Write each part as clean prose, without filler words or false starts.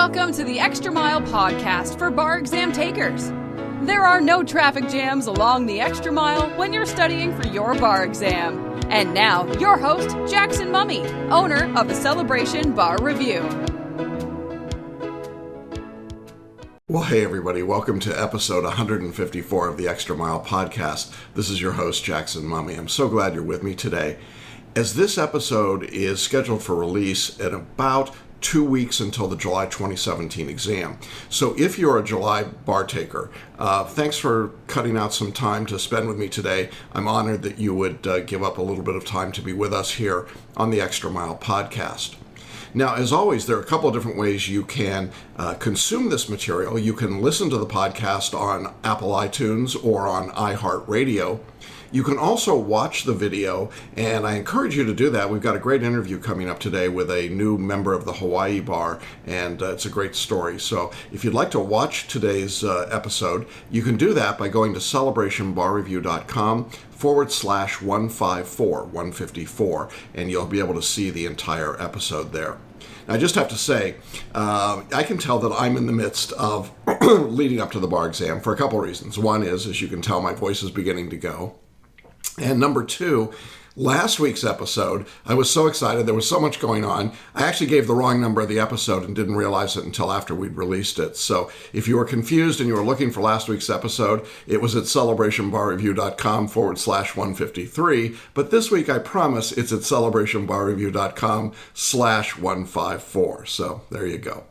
Welcome to the Extra Mile podcast for bar exam takers. There are no traffic jams along the Extra Mile when you're studying for your bar exam. And now, your host, Jackson Mummy, owner of the Celebration Bar Review. Well, hey everybody, welcome to episode 154 of the Extra Mile podcast. This is your host, Jackson Mummy. I'm so glad you're with me today. As this episode is scheduled for release in about 2 weeks until the July 2017 exam. So if you're a July bar taker, thanks for cutting out some time to spend with me today. I'm honored that you would give up a little bit of time to be with us here on the Extra Mile podcast. Now, as always, there are a couple of different ways you can consume this material. You can listen to the podcast on Apple iTunes or on iHeartRadio. You can also watch the video, and I encourage you to do that. We've got a great interview coming up today with a new member of the Hawai'i bar, and it's a great story. So if you'd like to watch today's episode, you can do that by going to celebrationbarreview.com/154, and you'll be able to see the entire episode there. I just have to say, I can tell that I'm in the midst of leading up to the bar exam for a couple of reasons. One is, as you can tell, my voice is beginning to go. And number two, last week's episode, I was so excited. There was so much going on. I actually gave the wrong number of the episode and didn't realize it until after we'd released it. So if you were confused and you were looking for last week's episode, it was at celebrationbarreview.com/153. But this week, I promise, it's at celebrationbarreview.com/154. So there you go.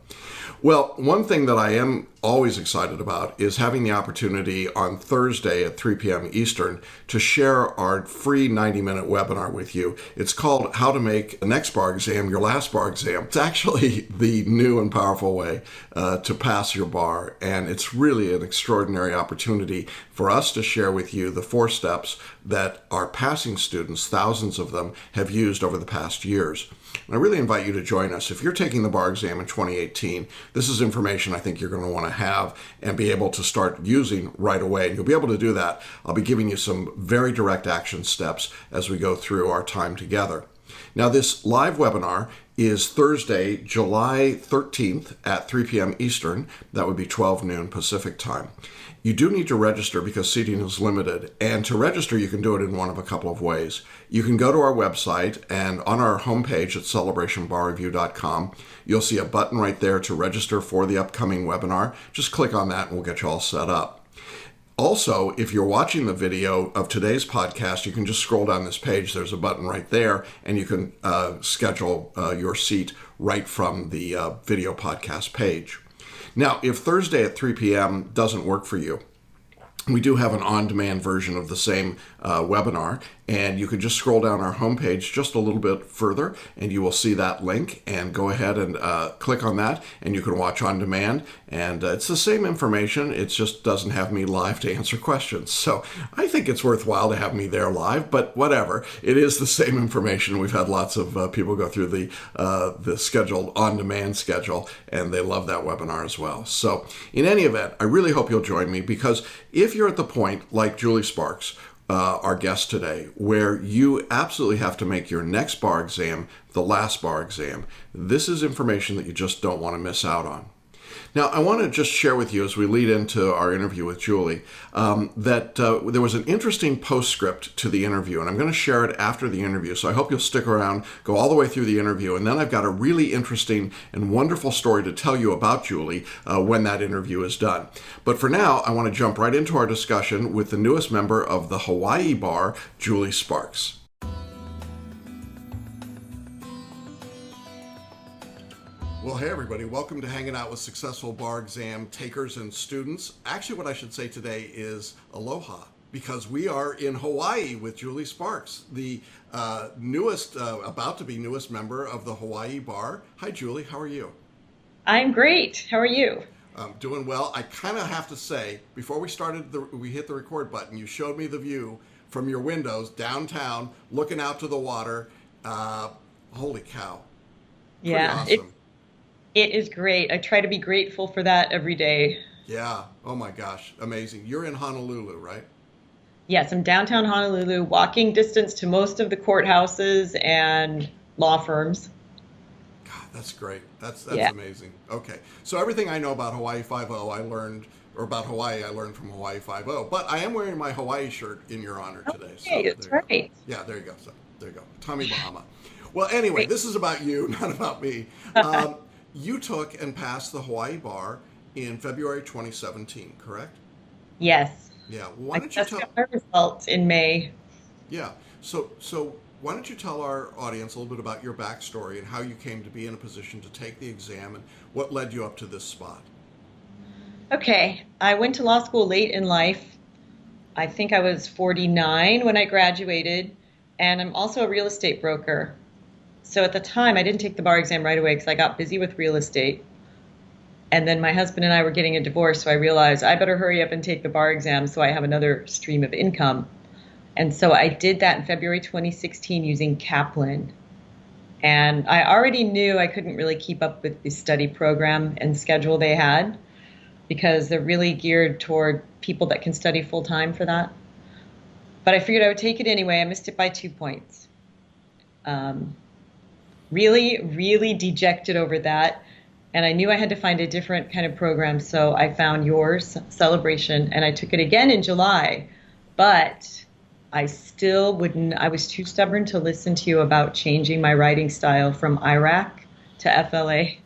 Well, one thing that I am always excited about is having the opportunity on Thursday at 3 p.m. Eastern to share our free 90-minute webinar with you. It's called How to Make the Next Bar Exam Your Last Bar Exam. It's actually the new and powerful way to pass your bar, and it's really an extraordinary opportunity for us to share with you the 4 steps that our passing students, thousands of them, have used over the past years. And I really invite you to join us. If you're taking the bar exam in 2018, this is information I think you're going to want to have and be able to start using right away. And you'll be able to do that. I'll be giving you some very direct action steps as we go through our time together. Now, this live webinar is Thursday, July 13th at 3 p.m. Eastern. That would be 12 noon Pacific time. You do need to register because seating is limited. And to register, you can do it in one of a couple of ways. You can go to our website, and on our homepage at celebrationbarreview.com, you'll see a button right there to register for the upcoming webinar. Just click on that and we'll get you all set up. Also, if you're watching the video of today's podcast, you can just scroll down this page. There's a button right there, and you can schedule your seat right from the video podcast page. Now, if Thursday at 3 p.m. doesn't work for you, we do have an on-demand version of the same webinar, and you can just scroll down our homepage just a little bit further, and you will see that link, and go ahead and click on that, and you can watch on demand, and it's the same information. It just doesn't have me live to answer questions. So I think it's worthwhile to have me there live, but whatever. It is the same information. We've had lots of people go through the scheduled on-demand schedule, and they love that webinar as well. So in any event, I really hope you'll join me, because if you're at the point, like Julie Sparks, our guest today, where you absolutely have to make your next bar exam the last bar exam, this is information that you just don't want to miss out on. Now, I want to just share with you as we lead into our interview with Julie that there was an interesting postscript to the interview, and I'm going to share it after the interview. So I hope you'll stick around, go all the way through the interview, and then I've got a really interesting and wonderful story to tell you about Julie when that interview is done. But for now, I want to jump right into our discussion with the newest member of the Hawai'i bar, Julie Sparks. Well, hey everybody, welcome to Hanging Out with Successful Bar Exam Takers and Students. Actually, what I should say today is aloha, because we are in Hawaii with Julie Sparks, the about to be newest member of the Hawai'i bar. Hi Julie, how are you? I'm great. How are you? Doing well. I kind of have to say, before we hit the record button, you showed me the view from your windows downtown, looking out to the water. Holy cow. Pretty Yeah, awesome. it is great. I try to be grateful for that every day. Yeah. Oh my gosh. Amazing. You're in Honolulu, right? Yes, I'm downtown Honolulu, walking distance to most of the courthouses and law firms. God, that's great. That's Yeah. amazing. Okay, so everything I know about Hawaii 5.0, I learned, or about Hawaii, I learned from Hawaii 5.0. But I am wearing my Hawaii shirt in your honor today. Okay, So that's there you go. right. Yeah, there you go. So there you go. Tommy Bahama. Well, anyway, Great. this is about you, not about me. You took and passed the Hawaii bar in February 2017, correct? Yes. Yeah. Why I don't you just tell? got my results in May. Yeah. So why don't you tell our audience a little bit about your backstory and how you came to be in a position to take the exam and what led you up to this spot? Okay. I went to law school late in life. I think I was 49 when I graduated, and I'm also a real estate broker. So at the time, I didn't take the bar exam right away because I got busy with real estate. And then my husband and I were getting a divorce, so I realized I better hurry up and take the bar exam so I have another stream of income. And so I did that in February 2016 using Kaplan. And I already knew I couldn't really keep up with the study program and schedule they had because they're really geared toward people that can study full time for that. But I figured I would take it anyway. I missed it by 2 points. Really, really dejected over that. And I knew I had to find a different kind of program. So I found yours, Celebration, and I took it again in July. But I still wouldn't, I was too stubborn to listen to you about changing my writing style from Iraq to FLA.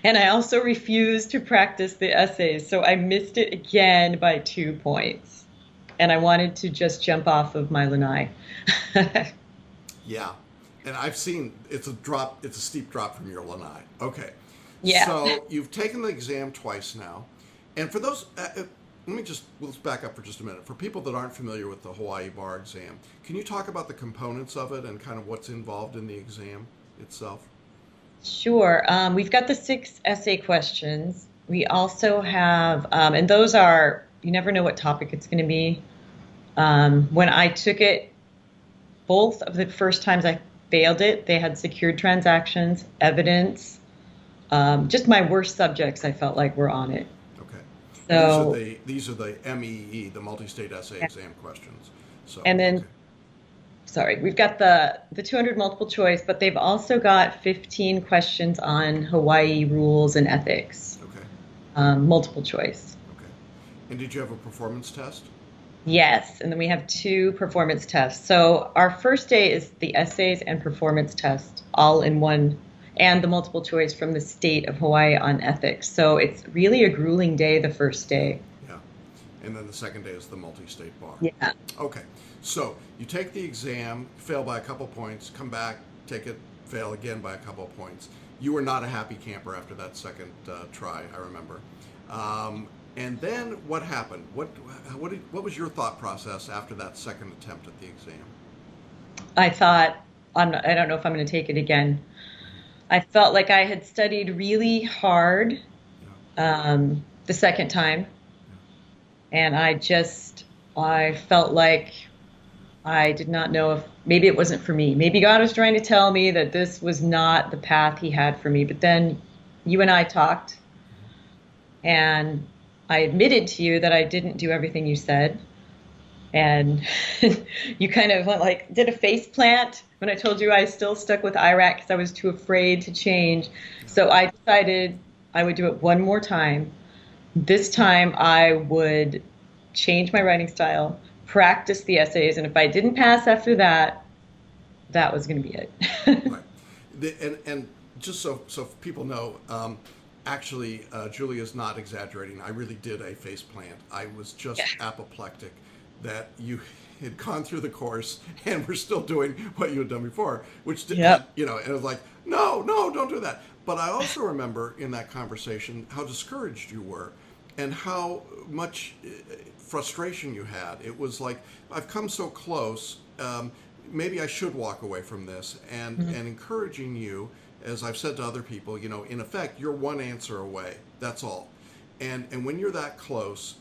And I also refused to practice the essays. So I missed it again by 2 points. And I wanted to just jump off of my lanai. Yeah. And I've seen it's a steep drop from your lanai. Okay. Yeah. So you've taken the exam twice now. And for those, let's back up for just a minute. For people that aren't familiar with the Hawaii bar exam, can you talk about the components of it and kind of what's involved in the exam itself? Sure. We've got the 6 essay questions. We also have, and those are, you never know what topic it's going to be. When I took it, both of the first times I failed it, they had secured transactions, evidence, just my worst subjects I felt like were on it. Okay. So, these are the MEE, the multi-state essay exam questions. So, and then, okay. sorry, we've got the 200 multiple choice, but they've also got 15 questions on Hawaii rules and ethics. Okay. Multiple choice. Okay. And did you have a performance test? Yes, and then we have 2 performance tests. So our first day is the essays and performance test all in one, and the multiple choice from the state of Hawaii on ethics. So it's really a grueling day the first day. Yeah. And then the second day is the multi-state bar. Yeah. Okay. So you take the exam, fail by a couple points, come back, take it, fail again by a couple points. You were not a happy camper after that second try, I remember. And then what happened? What was your thought process after that second attempt at the exam? I thought, I don't know if I'm going to take it again. I felt like I had studied really hard the second time. And I felt like I did not know if maybe it wasn't for me. Maybe God was trying to tell me that this was not the path he had for me. But then you and I talked, and I admitted to you that I didn't do everything you said. And you kind of did a face plant when I told you I still stuck with Iraq because I was too afraid to change. So I decided I would do it one more time. This time I would change my writing style, practice the essays, and if I didn't pass after that, that was going to be it. Right. And just so people know, actually, Julia's not exaggerating. I really did a face plant. I was just apoplectic that you had gone through the course and were still doing what you had done before, which did, and it was like, no, don't do that. But I also remember in that conversation how discouraged you were and how much frustration you had. It was like, I've come so close, maybe I should walk away from this, and encouraging you, as I've said to other people, in effect, you're one answer away. That's all. And when you're that close,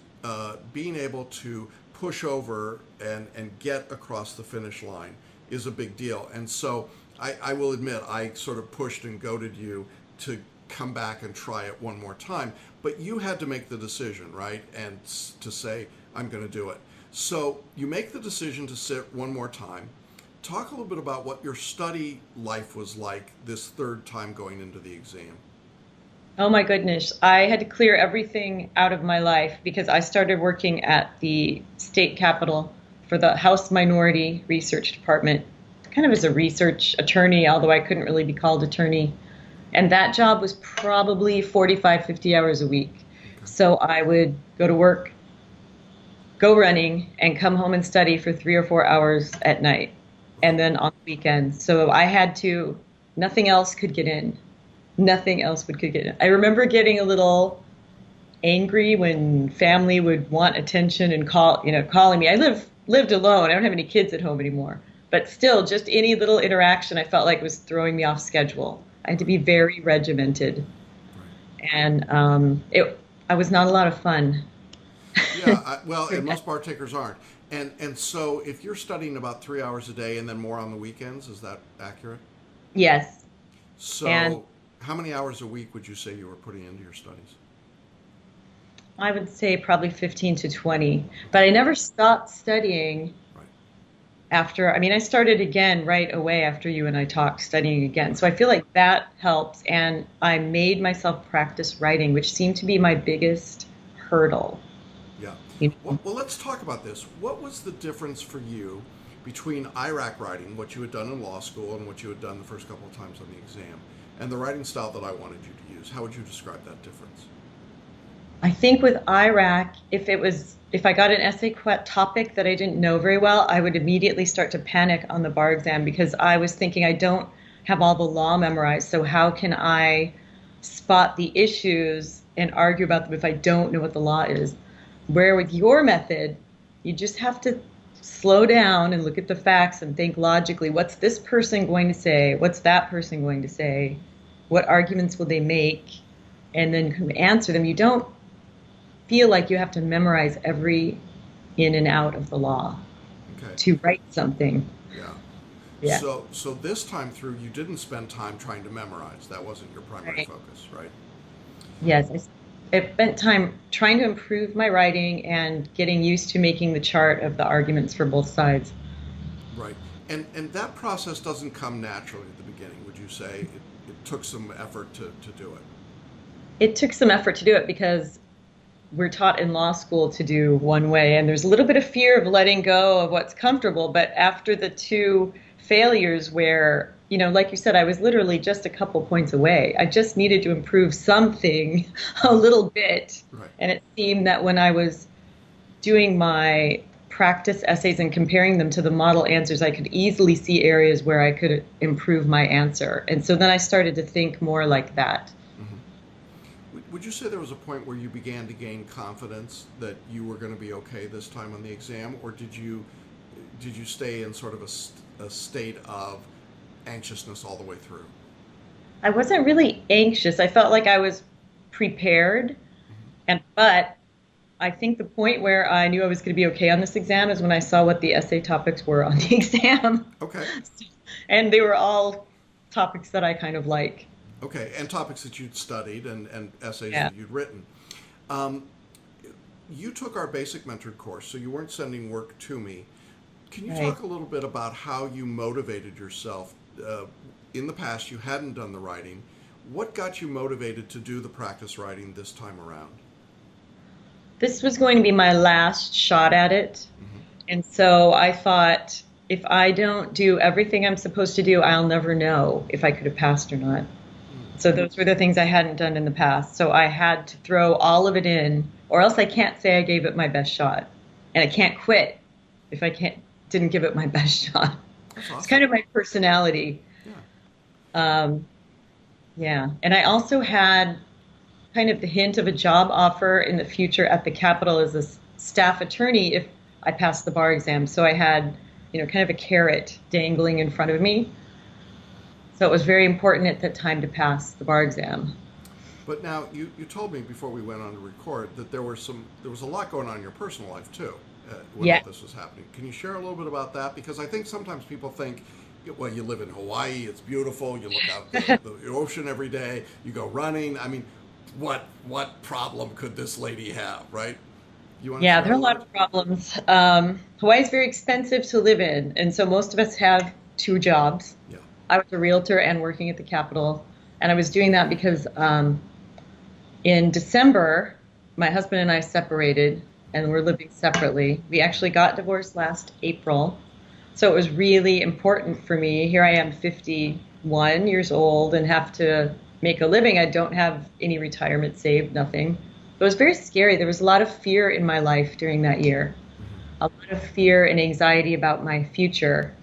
being able to push over and get across the finish line is a big deal. And so I will admit, I sort of pushed and goaded you to come back and try it one more time. But you had to make the decision, right? And to say, I'm going to do it. So you make the decision to sit one more time. Talk a little bit about what your study life was like this third time going into the exam. Oh my goodness. I had to clear everything out of my life because I started working at the state capitol for the House Minority Research Department, kind of as a research attorney, although I couldn't really be called attorney. And that job was probably 45, 50 hours a week. So I would go to work, go running, and come home and study for 3 or 4 hours at night, and then on the weekends. So I had to, nothing else could get in. Nothing else could get in. I remember getting a little angry when family would want attention and calling me. I lived alone. I don't have any kids at home anymore. But still, just any little interaction I felt like was throwing me off schedule. I had to be very regimented. And I was not a lot of fun. Yeah, and most partakers aren't. And so if you're studying about 3 hours a day and then more on the weekends, is that accurate? Yes. So how many hours a week would you say you were putting into your studies? I would say probably 15 to 20. But I never stopped studying after. I mean, I started again right away after you and I talked, studying again. So I feel like that helps. And I made myself practice writing, which seemed to be my biggest hurdle. Yeah. Well, let's talk about this. What was the difference for you between IRAC writing, what you had done in law school and what you had done the first couple of times on the exam, and the writing style that I wanted you to use? How would you describe that difference? I think with IRAC, if I got an essay topic that I didn't know very well, I would immediately start to panic on the bar exam because I was thinking I don't have all the law memorized. So how can I spot the issues and argue about them if I don't know what the law is? Where with your method, you just have to slow down and look at the facts and think logically. What's this person going to say? What's that person going to say? What arguments will they make? And then answer them. You don't feel like you have to memorize every in and out of the law to write something. Yeah. So this time through, you didn't spend time trying to memorize. That wasn't your primary focus, right? Yes. I spent time trying to improve my writing and getting used to making the chart of the arguments for both sides. Right. And that process doesn't come naturally at the beginning, would you say? It took some effort to do it. It took some effort to do it because we're taught in law school to do one way, and there's a little bit of fear of letting go of what's comfortable. But after the two failures where, like you said, I was literally just a couple points away. I just needed to improve something a little bit. Right. And it seemed that when I was doing my practice essays and comparing them to the model answers, I could easily see areas where I could improve my answer. And so then I started to think more like that. Would you say there was a point where you began to gain confidence that you were going to be okay this time on the exam, or did you stay in sort of a state of anxiousness all the way through? I wasn't really anxious. I felt like I was prepared, but I think the point where I knew I was going to be okay on this exam is when I saw what the essay topics were on the exam. Okay. And they were all topics that I kind of like. Okay, and topics that you'd studied and essays that you'd written. You took our basic mentored course, so you weren't sending work to me. Can you talk a little bit about how you motivated yourself? In the past, you hadn't done the writing. What got you motivated to do the practice writing this time around? This was going to be my last shot at it. And so I thought, if I don't do everything I'm supposed to do, I'll never know if I could have passed or not. So those were the things I hadn't done in the past. So I had to throw all of it in, or else I can't say I gave it my best shot. And I can't quit if I didn't give it my best shot. That's awesome. It's kind of my personality. Yeah. And I also had kind of the hint of a job offer in the future at the Capitol as a staff attorney if I passed the bar exam. So I had, kind of a carrot dangling in front of me. So it was very important at that time to pass the bar exam. But now you told me before we went on to record that there was a lot going on in your personal life too when all this was happening. Can you share a little bit about that? Because I think sometimes people think, well, you live in Hawaii, it's beautiful, you look out the ocean every day, you go running. I mean, what problem could this lady have, right? You want to Yeah, share there are a lot of problems. Hawaii is very expensive to live in, and so most of us have two jobs. Yeah. I was a realtor and working at the Capitol, and I was doing that because in December, my husband and I separated, and we're living separately. We actually got divorced last April, so it was really important for me. Here I am, 51 years old, and have to make a living. I don't have any retirement saved, nothing. It was very scary. There was a lot of fear in my life during that year, a lot of fear and anxiety about my future.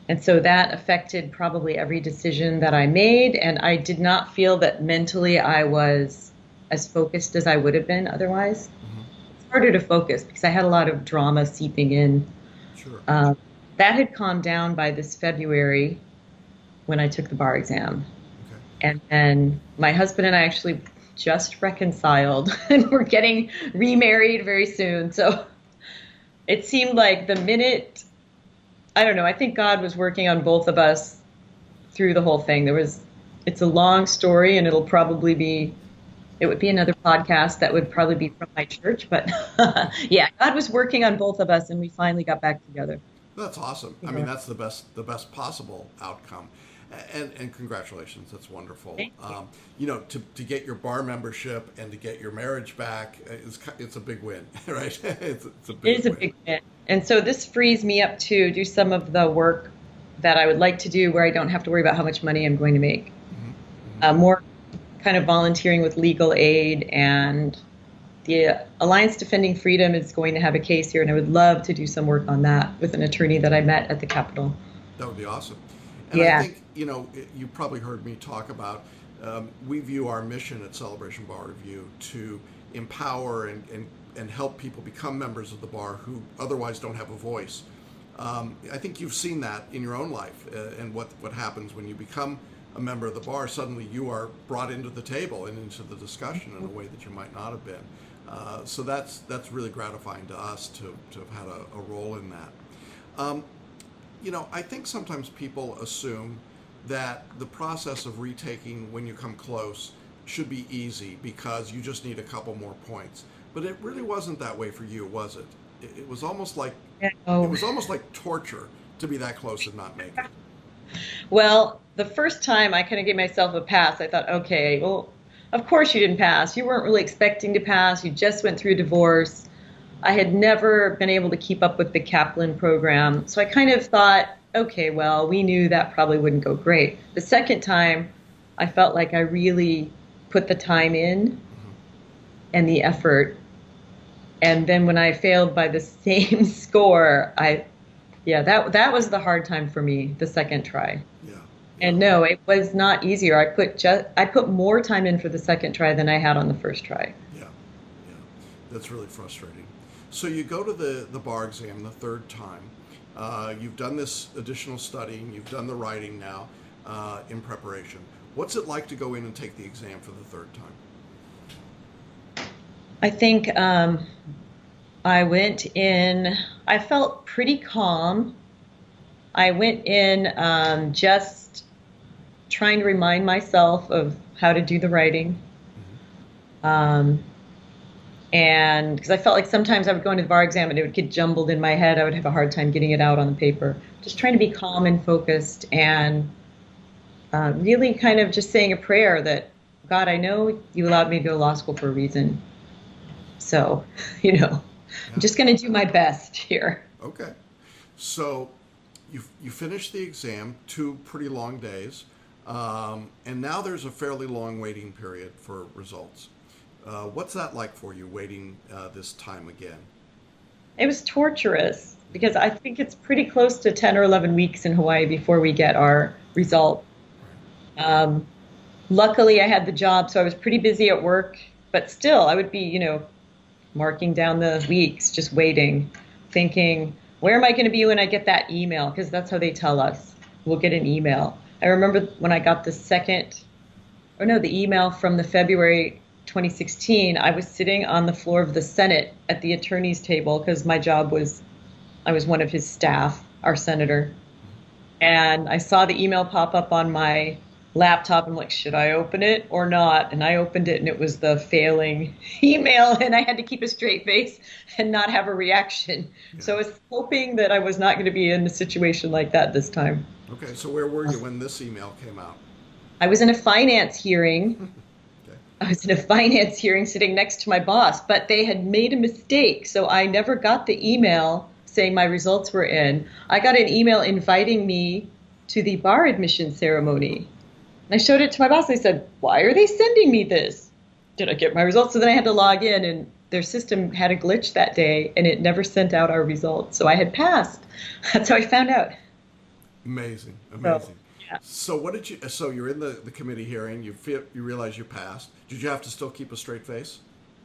And so that affected probably every decision that I made. And I did not feel that mentally I was as focused as I would have been otherwise. It's harder to focus because I had a lot of drama seeping in. Sure. That had calmed down by this February when I took the bar exam. Okay. And then my husband and I actually just reconciled and we're getting remarried very soon. So it seemed like the minute, I don't know, I think God was working on both of us through the whole thing. It's a long story and it would be another podcast that would probably be from my church. But yeah, God was working on both of us and we finally got back together. That's awesome. Yeah. I mean, that's the best possible outcome. And congratulations, that's wonderful. Thank you. To get your bar membership and to get your marriage back, it's a big win, right? It's a big It is a win. big win. And so this frees me up to do some of the work that I would like to do where I don't have to worry about how much money I'm going to make. More kind of volunteering with legal aid, and the Alliance Defending Freedom is going to have a case here, and I would love to do some work on that with an attorney that I met at the Capitol. That would be awesome. And Yeah. I think, you probably heard me talk about, we view our mission at Celebration Bar Review to empower and help people become members of the bar who otherwise don't have a voice. I think you've seen that in your own life and what happens when you become a member of the bar. Suddenly you are brought into the table and into the discussion in a way that you might not have been. So that's really gratifying to us to have had a role in that. I think sometimes people assume that the process of retaking when you come close should be easy because you just need a couple more points. But it really wasn't that way for you, was it? It was almost like No. it was almost like torture to be that close and not make it. Well, the first time I kind of gave myself a pass, I thought, okay, well, of course you didn't pass. You weren't really expecting to pass. You just went through divorce. I had never been able to keep up with the Kaplan program. So I kind of thought, okay, well, we knew that probably wouldn't go great. The second time, I felt like I really put the time in and the effort. And then when I failed by the same score, that was the hard time for me, the second try. Yeah. And no, it was not easier. I put more time in for the second try than I had on the first try. Yeah. That's really frustrating. So you go to the bar exam the third time. You've done this additional studying. You've done the writing now in preparation. What's it like to go in and take the exam for the third time? I think I went in, I felt pretty calm. I went in just trying to remind myself of how to do the writing. And because I felt like sometimes I would go into the bar exam and it would get jumbled in my head. I would have a hard time getting it out on the paper. Just trying to be calm and focused and really kind of just saying a prayer that, God, I know you allowed me to go to law school for a reason. So, I'm just going to do my best here. Okay. So you finished the exam, 2 pretty long days, and now there's a fairly long waiting period for results. What's that like for you, waiting this time again? It was torturous because I think it's pretty close to 10 or 11 weeks in Hawaii before we get our result. Luckily, I had the job, so I was pretty busy at work, but still, I would be, marking down the weeks, just waiting, thinking, where am I going to be when I get that email? Because that's how they tell us. We'll get an email. I remember when I got the email from the February 2016, I was sitting on the floor of the Senate at the attorney's table because I was one of his staff, our senator. And I saw the email pop up on my laptop. I'm like, should I open it or not? And I opened it and it was the failing email, and I had to keep a straight face and not have a reaction. Yeah. So I was hoping that I was not going to be in a situation like that this time. Okay, so where were you when this email came out? I was in a finance hearing. Okay. I was in a finance hearing sitting next to my boss, but they had made a mistake. So I never got the email saying my results were in. I got an email inviting me to the bar admission ceremony. And I showed it to my boss. They said, why are they sending me this? Did I get my results? So then I had to log in, and their system had a glitch that day, and it never sent out our results. So I had passed. That's how I found out. Amazing. So, yeah. So what did you? So you're in the committee hearing. You realize you passed. Did you have to still keep a straight face?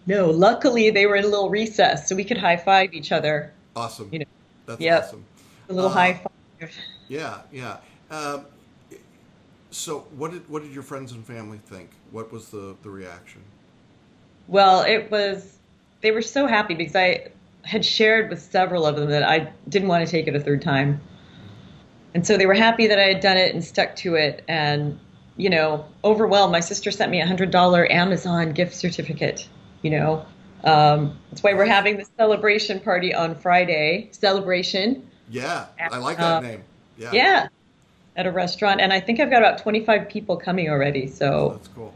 No, luckily they were in a little recess, so we could high five each other. Awesome. You know, That's yep. awesome. A little high five. Yeah, yeah. So what did your friends and family think? What was the reaction? Well, they were so happy because I had shared with several of them that I didn't want to take it a third time. And so they were happy that I had done it and stuck to it, and, overwhelmed. My sister sent me a $100 Amazon gift certificate, That's why we're having the celebration party on Friday. Celebration. Yeah, I like that name. Yeah. Yeah, at a restaurant. And I think I've got about 25 people coming already, so That's cool.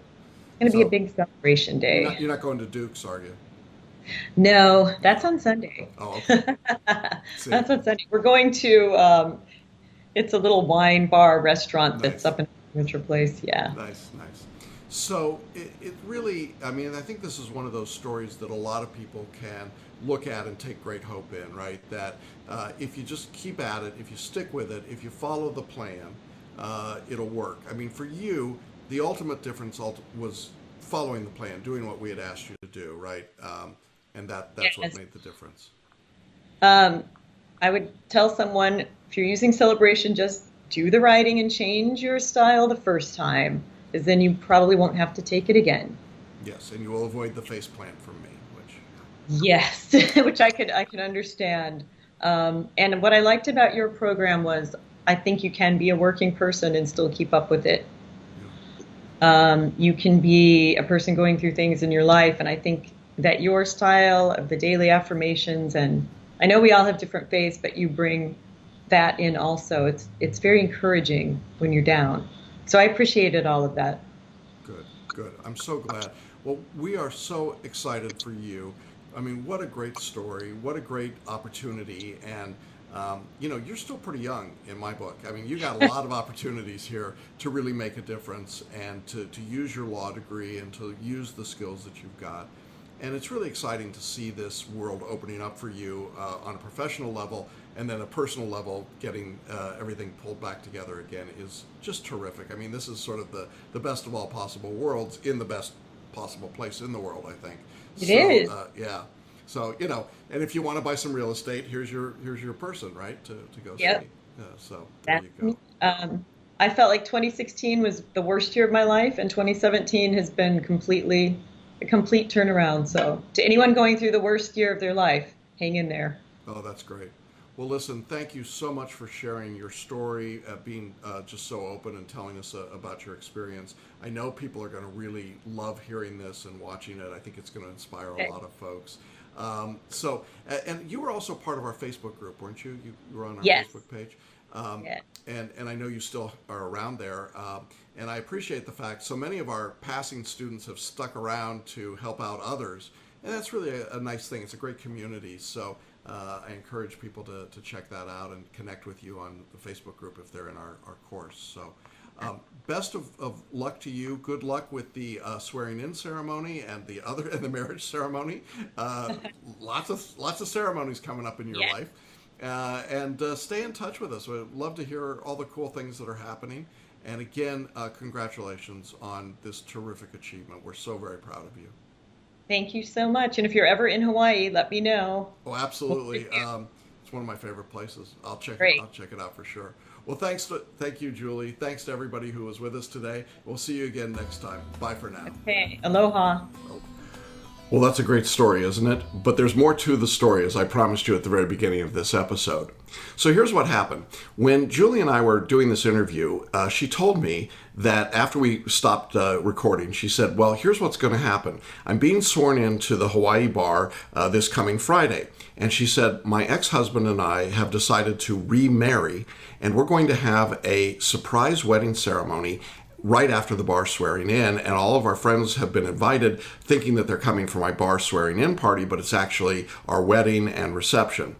it's going to be a big celebration day. You're not going to Duke's, are you? No, that's on Sunday. Oh, okay. That's on Sunday. We're going to, it's a little wine bar restaurant that's up in a winter place. Yeah. Nice. So it really, I think this is one of those stories that a lot of people can look at and take great hope in, right? That if you just keep at it, if you stick with it, if you follow the plan, it'll work. For you, the ultimate difference was following the plan, doing what we had asked you to do, right? And that's Yes. what made the difference. I would tell someone, if you're using Celebration, just do the writing and change your style the first time, because then you probably won't have to take it again. Yes, and you will avoid the face plant from me, which... Yes, which I could understand. And what I liked about your program was, I think you can be a working person and still keep up with it. You can be a person going through things in your life, and I think that your style of the daily affirmations, and I know we all have different faiths, but you bring that in also. It's very encouraging when you're down. So I appreciated all of that. Good. I'm so glad. Well, we are so excited for you. What a great story. What a great opportunity. And, you're still pretty young in my book. You got a lot of opportunities here to really make a difference and to use your law degree and to use the skills that you've got. And it's really exciting to see this world opening up for you on a professional level, and then a personal level, getting everything pulled back together again is just terrific. This is sort of the best of all possible worlds in the best possible place in the world, I think. It is. Yeah. So, and if you want to buy some real estate, here's your person, right, to go Yep. see. So there you go. I felt like 2016 was the worst year of my life, and 2017 has been a complete turnaround. So to anyone going through the worst year of their life, hang in there. Oh, that's great. Well, listen, thank you so much for sharing your story, being just so open and telling us about your experience. I know people are going to really love hearing this and watching it. I think it's going to inspire a lot of folks. And you were also part of our Facebook group, weren't you? You were on our Facebook page. Yes. And I know you still are around there. And I appreciate the fact so many of our passing students have stuck around to help out others. And that's really a nice thing. It's a great community. So I encourage people to check that out and connect with you on the Facebook group if they're in our course. So best of luck to you. Good luck with the swearing in ceremony and the marriage ceremony. Lots of ceremonies coming up in your life. And stay in touch with us. We'd love to hear all the cool things that are happening. And again, congratulations on this terrific achievement. We're so very proud of you. Thank you so much. And if you're ever in Hawaii, let me know. Oh, absolutely. It's one of my favorite places. I'll check it out for sure. Well, thank you, Julie. Thanks to everybody who was with us today. We'll see you again next time. Bye for now. Okay. Aloha. Oh. Well, that's a great story, isn't it? But there's more to the story, as I promised you at the very beginning of this episode. So here's what happened. When Julie and I were doing this interview, she told me that after we stopped recording, she said, well, here's what's going to happen. I'm being sworn into the Hawai'i bar this coming Friday. And she said, my ex-husband and I have decided to remarry, and we're going to have a surprise wedding ceremony right after the bar swearing in, and all of our friends have been invited thinking that they're coming for my bar swearing in party, but it's actually our wedding and reception.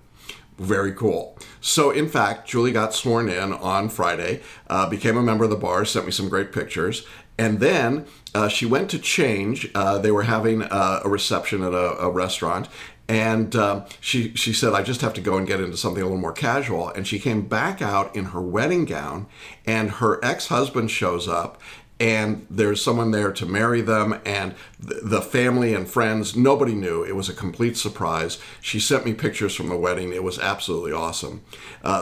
Very cool. So in fact, Julie got sworn in on Friday, became a member of the bar, sent me some great pictures, and then she went to change. They were having a reception at a restaurant, and she said, I just have to go and get into something a little more casual. And she came back out in her wedding gown, and her ex-husband shows up, and there's someone there to marry them, and the family and friends, nobody knew. It was a complete surprise. She sent me pictures from the wedding. It was absolutely awesome.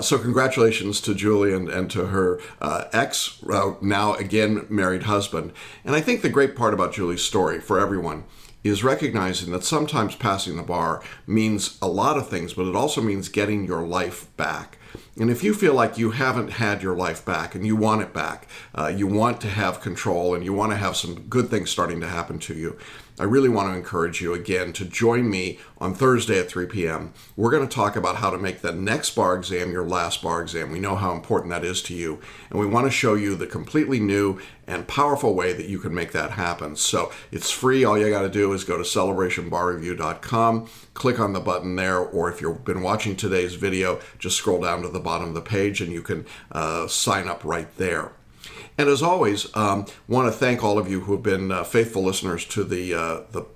So congratulations to Julie and to her ex, now again married husband. And I think the great part about Julie's story for everyone is recognizing that sometimes passing the bar means a lot of things, but it also means getting your life back. And if you feel like you haven't had your life back and you want it back, you want to have control and you want to have some good things starting to happen to you, I really want to encourage you again to join me on Thursday at 3 p.m. We're going to talk about how to make the next bar exam your last bar exam. We know how important that is to you, and we want to show you the completely new and powerful way that you can make that happen. So it's free. All you got to do is go to celebrationbarreview.com, click on the button there, or if you've been watching today's video, just scroll down to the bottom of the page and you can sign up right there. And as always, want to thank all of you who have been faithful listeners to the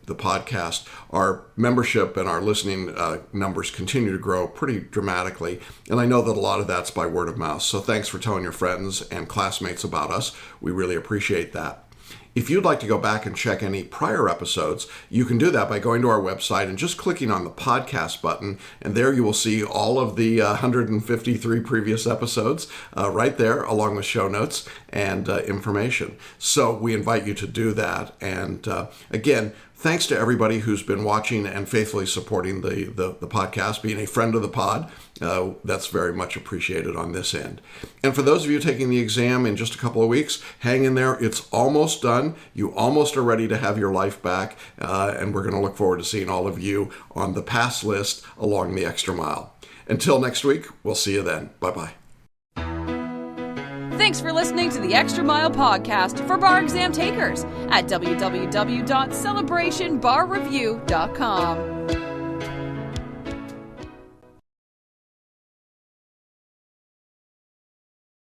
podcast. Our membership and our listening numbers continue to grow pretty dramatically, and I know that a lot of that's by word of mouth. So thanks for telling your friends and classmates about us. We really appreciate that. If you'd like to go back and check any prior episodes, you can do that by going to our website and just clicking on the podcast button, and there you will see all of the 153 previous episodes right there, along with show notes and information. So we invite you to do that. And again, thanks to everybody who's been watching and faithfully supporting the podcast, being a friend of the pod. That's very much appreciated on this end. And for those of you taking the exam in just a couple of weeks, hang in there. It's almost done. You almost are ready to have your life back. And we're going to look forward to seeing all of you on the pass list along the extra mile. Until next week, we'll see you then. Bye-bye. Thanks for listening to the Extra Mile podcast for bar exam takers at www.celebrationbarreview.com.